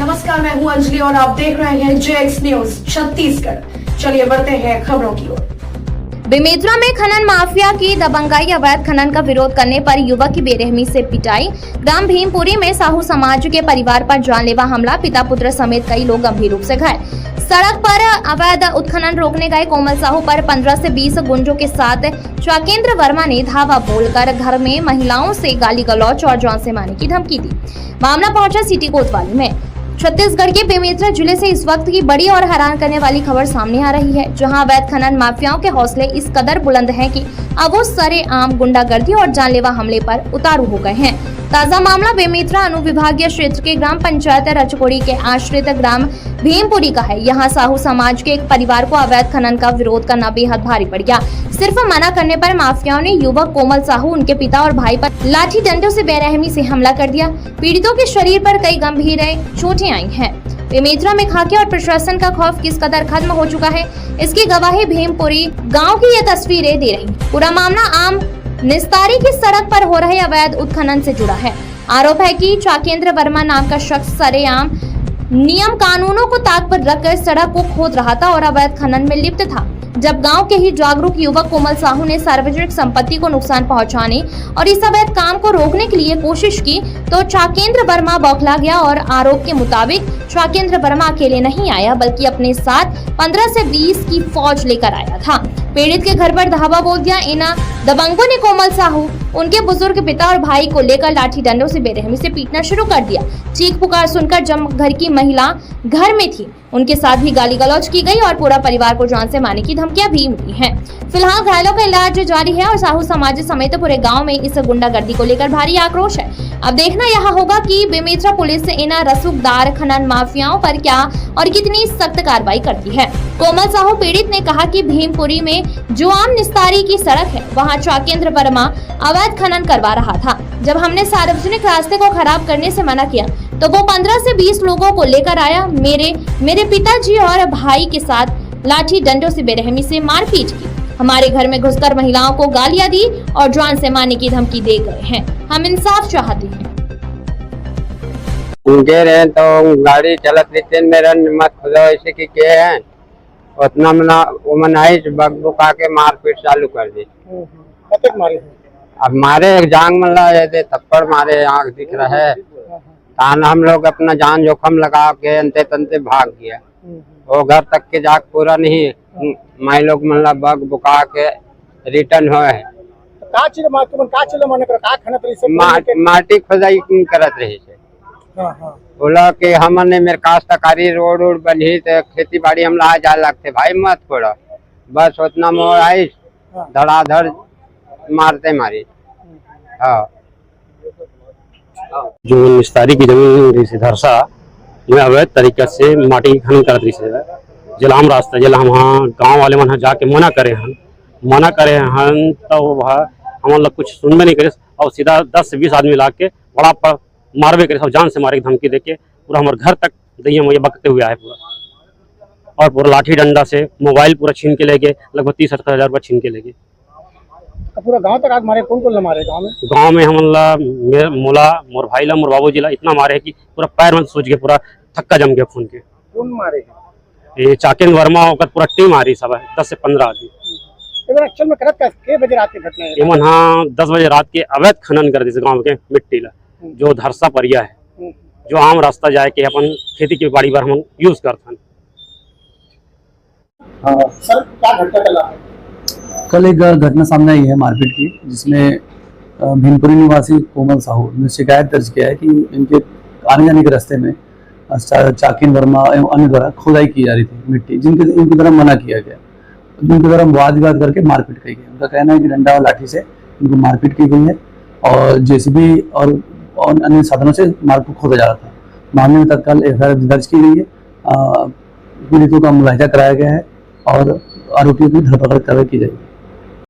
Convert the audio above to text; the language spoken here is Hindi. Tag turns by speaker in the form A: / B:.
A: नमस्कार, मैं हूं अंजलि और आप देख रहे हैं जेएक्स न्यूज छत्तीसगढ़। चलिए बढ़ते हैं खबरों की ओर।
B: बेमेतरा में खनन माफिया की दबंगाई अवैध खनन का विरोध करने पर युवक की बेरहमी से पिटाई। ग्राम भीमपुरी में साहू समाज के परिवार पर जानलेवा हमला, पिता पुत्र समेत कई लोग गंभीर रूप से घायल। सड़क पर अवैध उत्खनन रोकने गए कोमल साहू पर 15 से 20 गुंडों के साथ चाकेंद्र वर्मा ने धावा बोलकर घर में महिलाओं से गाली गलौच और जान से मारने की धमकी दी। मामला पहुंचा सिटी कोतवाली में। छत्तीसगढ़ के बेमेतरा जिले से इस वक्त की बड़ी और हैरान करने वाली खबर सामने आ रही है, जहां अवैध खनन माफियाओं के हौसले इस कदर बुलंद हैं कि अब वो सरेआम गुंडागर्दी और जानलेवा हमले पर उतारू हो गए हैं। ताजा मामला बेमेतरा अनुविभागीय क्षेत्र के ग्राम पंचायत रचकोड़ी के आश्रित ग्राम भीमपुरी का है। यहाँ साहू समाज के एक परिवार को अवैध खनन का विरोध करना बेहद भारी पड़ गया। सिर्फ मना करने पर माफियाओं ने युवक कोमल साहू, उनके पिता और भाई पर लाठी डंडों से बेरहमी से हमला कर दिया। पीड़ितों के शरीर पर कई गंभीर चोटें आई हैं। बेमेतरा में खाकी और प्रशासन का खौफ किस कदर खत्म हो चुका है, इसकी गवाही भीमपुरी गाँव की ये तस्वीरें दे रही। पूरा मामला आम निस्तारी की सड़क पर हो रहे अवैध उत्खनन से जुड़ा है। आरोप है कि चाकेंद्र वर्मा नाम का शख्स सरेआम नियम कानूनों को ताक पर रखकर सड़क को खोद रहा था और अवैध खनन में लिप्त था। जब गांव के ही जागरूक युवक कोमल साहू ने सार्वजनिक संपत्ति को नुकसान पहुंचाने और इस अवैध काम को रोकने के लिए कोशिश की, तो चाकेंद्र वर्मा बौखला गया और आरोप के मुताबिक चाकेंद्र वर्मा अकेले नहीं आया, बल्कि अपने साथ 15 से 20 की फौज लेकर आया था। पीड़ित के घर पर धावा बोल दिया। इन दबंगों ने कोमल साहू, उनके बुजुर्ग पिता और भाई को लेकर लाठी डंडों से बेरहमी से पीटना शुरू कर दिया। चीख पुकार सुनकर जब घर की महिला घर में थी, उनके साथ भी गाली गलौज की गई और पूरा परिवार को जान से मारने की धमकियां भी मिली हैं। फिलहाल घायलों का इलाज जारी है और साहू समाज समेत पूरे गांव में इस गुंडागर्दी को लेकर भारी आक्रोश है। अब देखना यह होगा कि बेमेतरा पुलिस इन रसूखदार खनन माफियाओं पर क्या और कितनी सख्त कार्रवाई करती है। कोमल साहू पीड़ित ने कहा कि भीमपुरी में जो आम निस्तारी की सड़क है, वहां चाकेंद्र वर्मा अवैध खनन करवा रहा था। जब हमने सार्वजनिक रास्ते को खराब करने से मना किया, तो वो 15 से 20 लोगों को लेकर आया। मेरे पिताजी और भाई के साथ लाठी डंडों से बेरहमी से मारपीट की। हमारे घर में घुसकर महिलाओं को गालियां दी और जान से मारने की धमकी दे गए हैं। हम इंसाफ चाहते हैं।
C: उनके रहे तो गाड़ी चलत रहते मेरा मत खुदा ऐसे की के हैं उतना मनाई बग बुका के मारपीट चालू कर दी। अब मारे एक जांग मला जैसे थप्पड़ मारे, आंख दिख रहा है। तान हम लोग अपना जान जोखम लगा के अंते तंते भाग गया। वो घर तक के जाग पूरा नहीं, माई लोग मतलब बग बुका के रिटर्न हुए है। माटी खुदाई करत रही से बोला कि हमने मेरे काश्तकारी रोड बनी तो खेती बाड़ी हम ला जा लगते, भाई मत छोड़ा, बस उतना मोड़ आई धड़ाधड़ मारते मारी। हाँ,
D: जो निस्तारी की जमीन रही धरसा में अवैध तरीके से माटी खनन करत रही से जलाम रास्ता जला हम वहाँ गाँव वाले मन जाके मना करे हन तो हम लोग कुछ सुनबे नहीं करे और सीधा 10 से 20 आदमी ला के बड़ा पर मारबे करे, सब जान से मारे की धमकी देके पूरा हमारे घर तक दैया मैया बकते हुए आए पूरा। और पूरा लाठी डंडा से मोबाइल पूरा छीन के ले गए, लगभग 30-70 हजार रुपया छीन के ले गए।
E: पूरा गांव तक आग मारे? कौन मारे
D: गांव में? हम मोला मोर भाई ला मोर बाबू जी ला इतना मारे है कि पूरा पैर में सूझ के पूरा थक्का जम गया खून के।
E: कौन मारे?
D: ये चाकेंद्र वर्मा होकर पूरा टीम आ रही सब है, 10 से 15 आदमी।
E: एक्चुअल में करत के बजे रात की घटना है?
D: एमन हाँ 10 बजे रात के अवैध खनन कर दी गाँव के मिट्टी ला, जो धरसा परिया है, जो आम रास्ता जाए के अपन खेती की बाड़ी पर हम यूज करते हैं।
E: सर क्या घटना
F: कल एक घटना सामने आई है मारपीट की, जिसमें भीमपुरी निवासी कोमल साहू ने शिकायत दर्ज किया है कि इनके आने जाने के रास्ते में चाकेंद्र वर्मा एवं अन्य द्वारा खुदाई की जा रही थी मिट्टी, इनकी तरफ मना किया गया। जिनकी तरफ वाद विवाद करके मारपीट की गई। उनका कहना है कि डंडा और लाठी से इनको मारपीट की गई है और जेसीबी और अन्य साधनों से मार्ग को खोदा जा रहा था। मामले में तत्काल एफआईआर दर्ज की गई है, पीड़ितों का मुलाहिजा कराया गया है और आरोपियों की धरपकड़ की जाएगी।